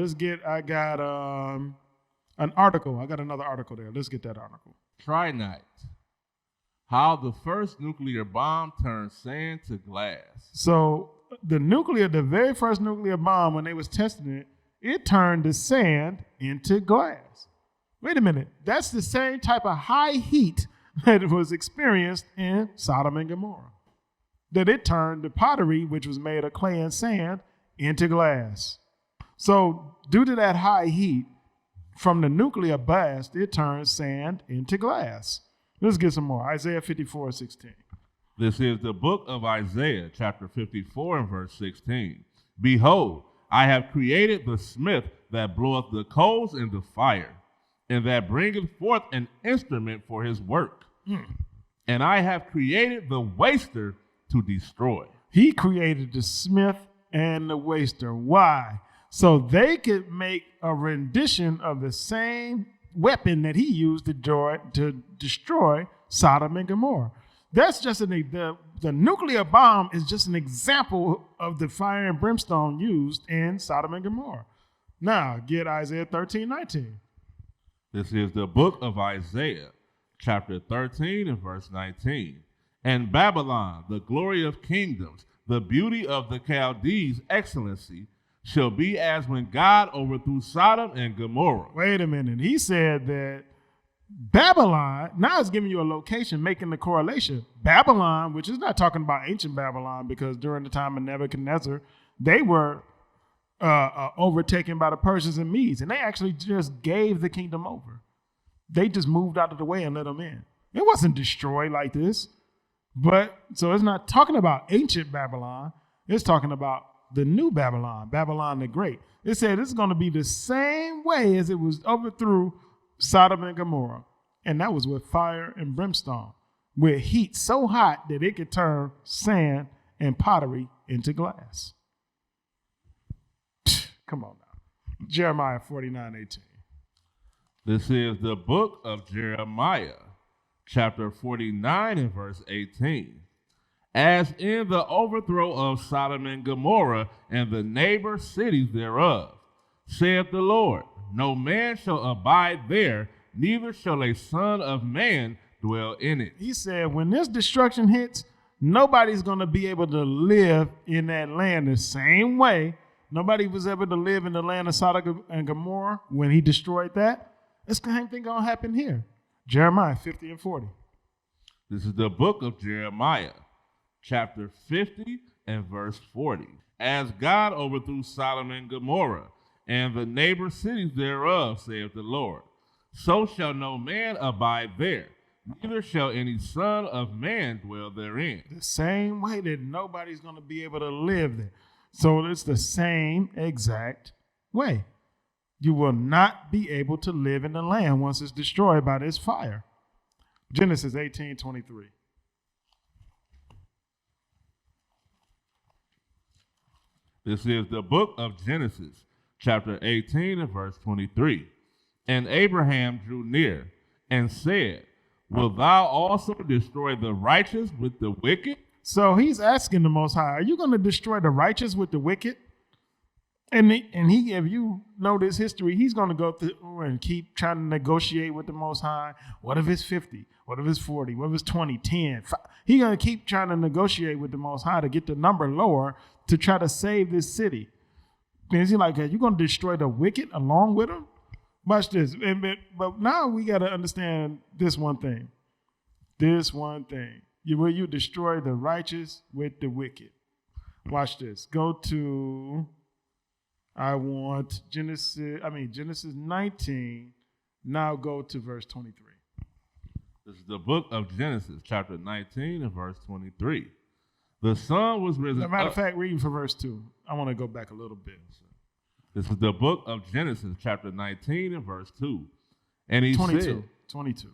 I got an article. I got another article there. Let's get that article. Trinite. How the first nuclear bomb turned sand to glass. So the very first nuclear bomb, when they was testing it, it turned the sand into glass. Wait a minute. That's the same type of high heat that was experienced in Sodom and Gomorrah. That it turned the pottery, which was made of clay and sand, into glass. So due to that high heat, from the nuclear blast, it turned sand into glass. Let's get some more. Isaiah 54:16. This is the book of Isaiah, chapter 54 and verse 16. Behold, I have created the smith that bloweth the coals in the fire, and that bringeth forth an instrument for his work. And I have created the waster to destroy. He created the smith and the waster. Why? So they could make a rendition of the same weapon that he used to destroy Sodom and Gomorrah. That's just the nuclear bomb is just an example of the fire and brimstone used in Sodom and Gomorrah. Now get Isaiah 13:19. This is the book of Isaiah, chapter 13 and verse 19. And Babylon, the glory of kingdoms, the beauty of the Chaldees' excellency, shall be as when God overthrew Sodom and Gomorrah. Wait a minute. He said that Babylon, now it's giving you a location, making the correlation. Babylon, which is not talking about ancient Babylon, because during the time of Nebuchadnezzar, they were overtaken by the Persians and Medes, and they actually just gave the kingdom over. They just moved out of the way and let them in. It wasn't destroyed like this. But so it's not talking about ancient Babylon. It's talking about the new Babylon, Babylon the Great. It said it's going to be the same way as it was overthrew Sodom and Gomorrah. And that was with fire and brimstone, with heat so hot that it could turn sand and pottery into glass. Come on now. Jeremiah 49:18. This is the book of Jeremiah, chapter 49 and verse 18. As in the overthrow of Sodom and Gomorrah and the neighbor cities thereof, saith the Lord, no man shall abide there, neither shall a son of man dwell in it. He said, when this destruction hits, nobody's going to be able to live in that land the same way. Nobody was able to live in the land of Sodom and Gomorrah when he destroyed that. It's the same thing going to happen here. Jeremiah 50 and 40. This is the book of Jeremiah, chapter 50 and verse 40. As God overthrew Sodom and Gomorrah and the neighbor cities thereof, saith the Lord, so shall no man abide there, neither shall any son of man dwell therein. The same way that nobody's going to be able to live there. So it's the same exact way. You will not be able to live in the land once it's destroyed by this fire. Genesis 18:23. This is the book of Genesis, chapter 18 and verse 23. And Abraham drew near and said, wilt thou also destroy the righteous with the wicked? So he's asking the Most High, are you going to destroy the righteous with the wicked? And he, if you know this history, he's going to go through and keep trying to negotiate with the Most High. What if it's 50? What if it's 40? What if it's 20, 10? He's going to keep trying to negotiate with the Most High to get the number lower to try to save this city. And he's like, you're going to destroy the wicked along with them? Watch this. But now we got to understand this one thing. This one thing. Will you destroy the righteous with the wicked? Watch this. Go to... Genesis 19. Now go to verse 23. This is the book of Genesis, chapter 19 and verse 23. The sun was risen. As a matter of fact, reading from verse 2. I want to go back a little bit. This is the book of Genesis, chapter 19 and verse 2. And he 22. said, 22.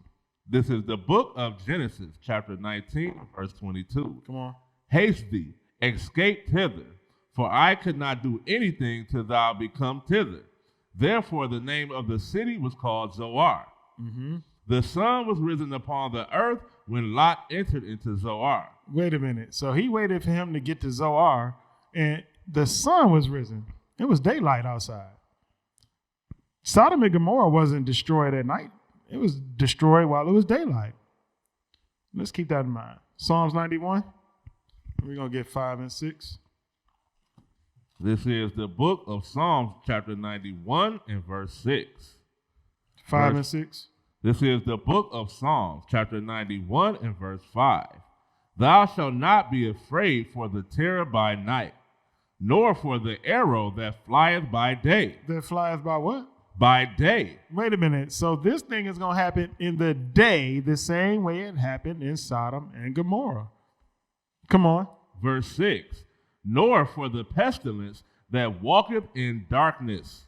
This is the book of Genesis, chapter 19 and verse 22. Come on. Haste thee, escape thither, for I could not do anything till thou become thither. Therefore the name of the city was called Zoar. Mm-hmm. The sun was risen upon the earth when Lot entered into Zoar. Wait a minute. So he waited for him to get to Zoar, and the sun was risen. It was daylight outside. Sodom and Gomorrah wasn't destroyed at night. It was destroyed while it was daylight. Let's keep that in mind. Psalms 91. We're going to get 5 and 6. This is the book of Psalms, chapter 91 and verse 6. 5 and 6. This is the book of Psalms, chapter 91 and verse 5. Thou shalt not be afraid for the terror by night, nor for the arrow that flieth by day. That flieth by what? By day. Wait a minute. So this thing is going to happen in the day the same way it happened in Sodom and Gomorrah. Come on. Verse 6. Nor for the pestilence that walketh in darkness,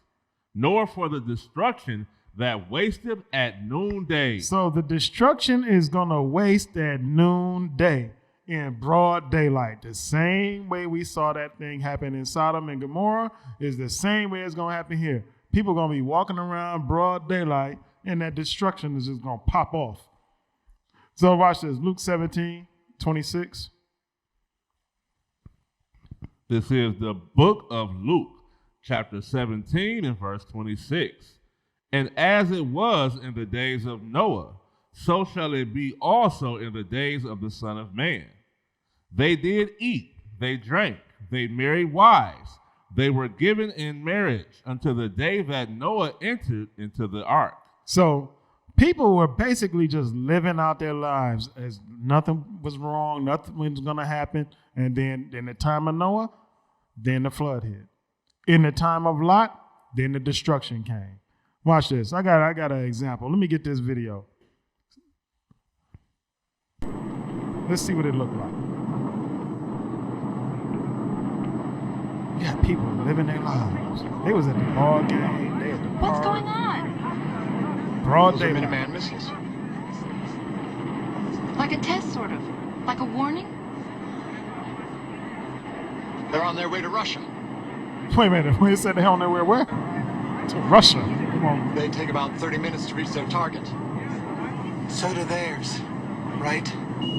nor for the destruction that wasteth at noonday. So the destruction is going to waste at noonday in broad daylight. The same way we saw that thing happen in Sodom and Gomorrah is the same way it's going to happen here. People are going to be walking around broad daylight, and that destruction is just going to pop off. So watch this. Luke 17:26. This is the book of Luke, chapter 17 and verse 26. And as it was in the days of Noah, so shall it be also in the days of the Son of Man. They did eat, they drank, they married wives, they were given in marriage until the day that Noah entered into the ark. So people were basically just living out their lives as nothing was wrong, nothing was going to happen. And then in the time of Noah, then the flood hit. In the time of Lot, then the destruction came. Watch this. I got an example. Let me get this video. Let's see what it looked like. You got people living their lives. They was at the ball game. They at the What's park. going on? Broad Those are daylight. Minuteman missiles. Like a test, sort of. Like a warning? They're on their way to Russia. Wait a minute. When it said they're on their way where? To Russia. Come on. They take about 30 minutes to reach their target. So do theirs, right?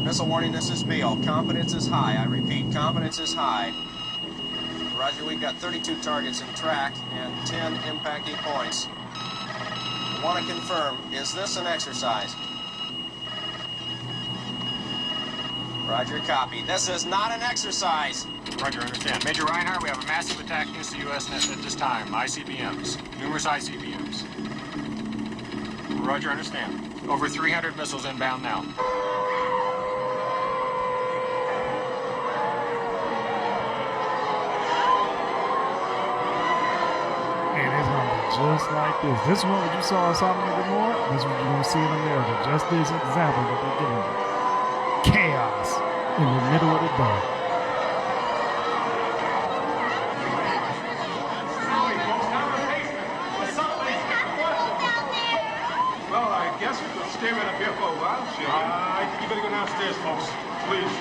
Missile warning, this is Beale. Confidence is high. I repeat, confidence is high. Roger, we've got 32 targets in track and 10 impacting points. I want to confirm, is this an exercise? Roger, copy. This is not an exercise. Roger, understand. Major Reinhardt, we have a massive attack against the U.S. at this time. ICBMs. Numerous ICBMs. Roger, understand. Over 300 missiles inbound now. And it's going to be just like this. This is what you saw in Sodom and Gomorrah. This is what you're going to see in America. Just this example that they're giving you. Chaos in the middle of the day. Well, I guess we could stay right up here for a while. Sure. You better go downstairs, folks. Please.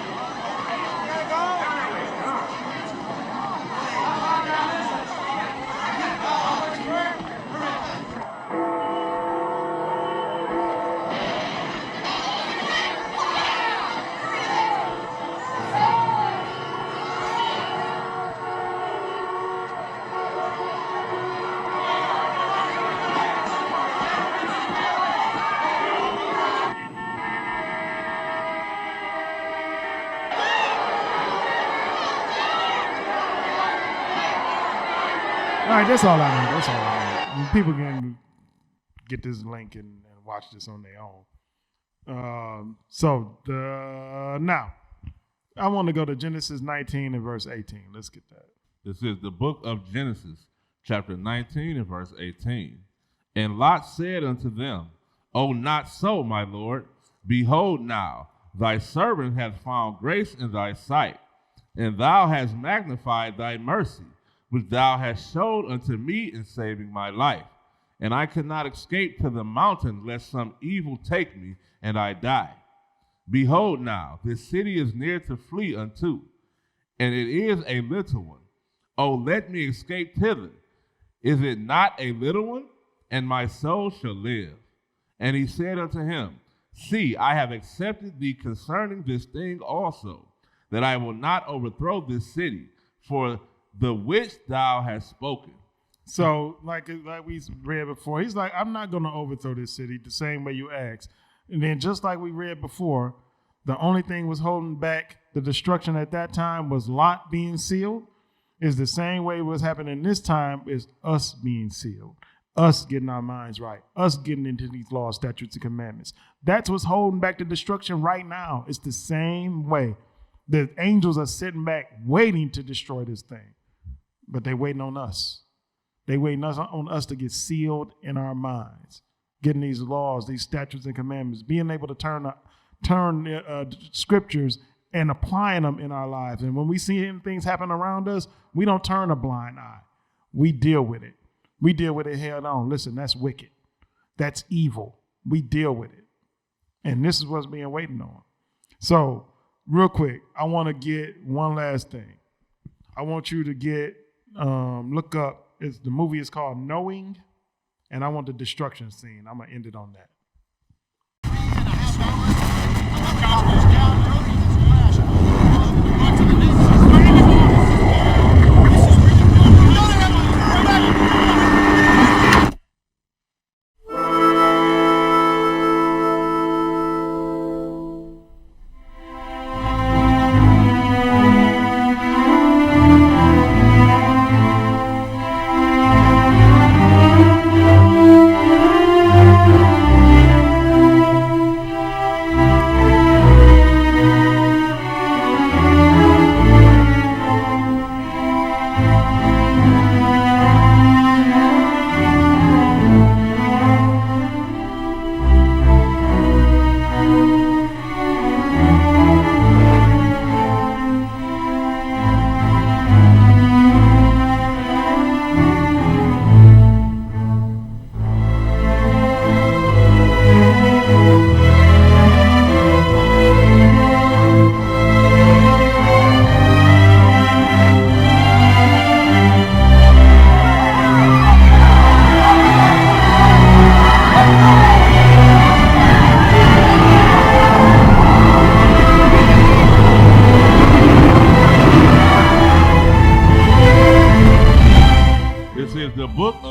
All right, that's all I need. That's all I need. People can get this link and watch this on their own. Now, I want to go to Genesis 19 and verse 18. Let's get that. This is the book of Genesis, chapter 19 and verse 18. And Lot said unto them, O not so, my Lord. Behold now, thy servant hath found grace in thy sight, and thou hast magnified thy mercy, which thou hast showed unto me in saving my life. And I could not escape to the mountain, lest some evil take me, and I die. Behold now, this city is near to flee unto, and it is a little one. O let me escape thither. Is it not a little one? And my soul shall live. And he said unto him, See, I have accepted thee concerning this thing also, that I will not overthrow this city, for the which thou hast spoken. So, like we read before, he's like, I'm not going to overthrow this city the same way you asked. And then just like we read before, the only thing was holding back the destruction at that time was Lot being sealed. Is the same way what's happening this time is us being sealed, us getting our minds right, us getting into these laws, statutes, and commandments. That's what's holding back the destruction right now. It's the same way. The angels are sitting back waiting to destroy this thing, but they're waiting on us. They're waiting on us to get sealed in our minds, getting these laws, these statutes and commandments, being able to turn scriptures and applying them in our lives. And when we see things happen around us, we don't turn a blind eye. We deal with it. We deal with it head on. Listen, that's wicked. That's evil. We deal with it. And this is what's being waited on. So real quick, I want to get one last thing. I want you to get, look up, the movie is called Knowing, and I want the destruction scene. I'm going to end it on that.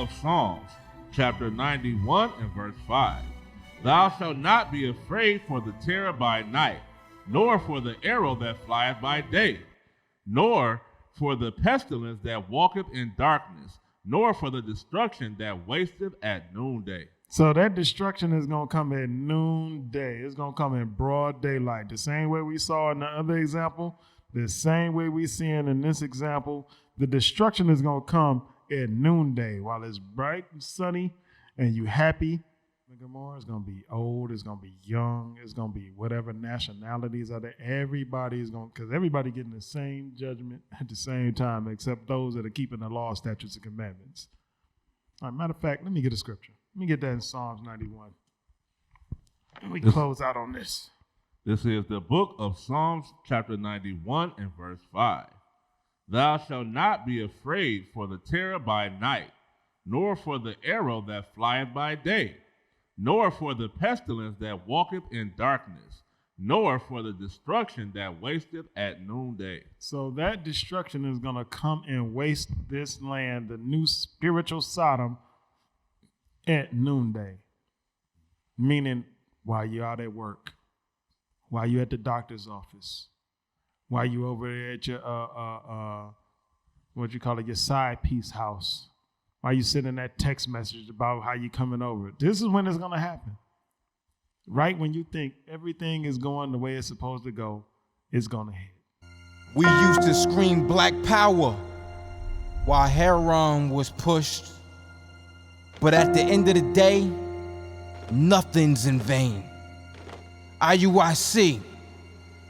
of Psalms, chapter 91 and verse 5. Thou shalt not be afraid for the terror by night, nor for the arrow that flieth by day, nor for the pestilence that walketh in darkness, nor for the destruction that wasteth at noonday. So that destruction is going to come at noonday. It's going to come in broad daylight. The same way we saw in the other example, the same way we see it in this example, the destruction is going to come at noonday while it's bright and sunny and you happy. The Gomorrah is going to be old, it's going to be young, it's going to be whatever nationalities are there. Everybody's going, because everybody getting the same judgment at the same time except those that are keeping the law, statutes, and commandments. All right, matter of fact, let me get a scripture. Let me get that in Psalms 91. And we can close out on this. This is the book of Psalms, chapter 91 and verse 5. Thou shalt not be afraid for the terror by night, nor for the arrow that flieth by day, nor for the pestilence that walketh in darkness, nor for the destruction that wasteth at noonday. So that destruction is going to come and waste this land, the new spiritual Sodom, at noonday. Meaning while you're out at work, while you're at the doctor's office, while you over there at your your side piece house, while you sending that text message about how you coming over. This is when it's gonna happen. Right when you think everything is going the way it's supposed to go, it's gonna hit. We used to scream Black Power while Heron was pushed. But at the end of the day, nothing's in vain. IUIC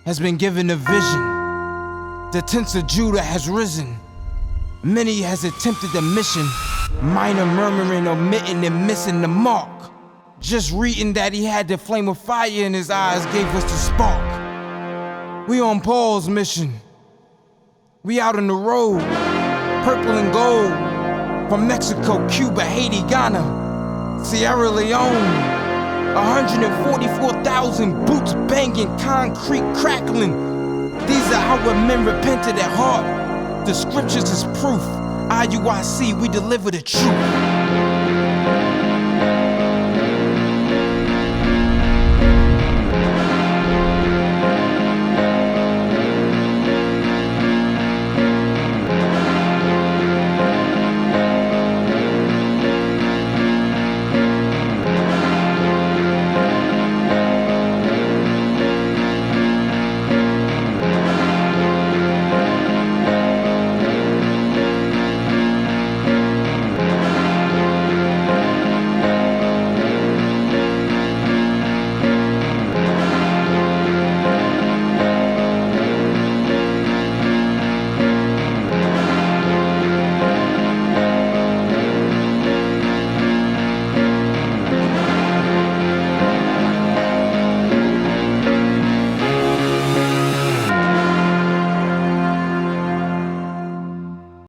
has been given a vision. The tents of Judah has risen. Many has attempted the mission, minor murmuring, omitting, and missing the mark. Just reading that he had the flame of fire in his eyes gave us the spark. We on Paul's mission. We out on the road, purple and gold, from Mexico, Cuba, Haiti, Ghana, Sierra Leone. 144,000 boots banging, concrete crackling. These are our men repented at heart. The scriptures is proof. IUIC, we deliver the truth.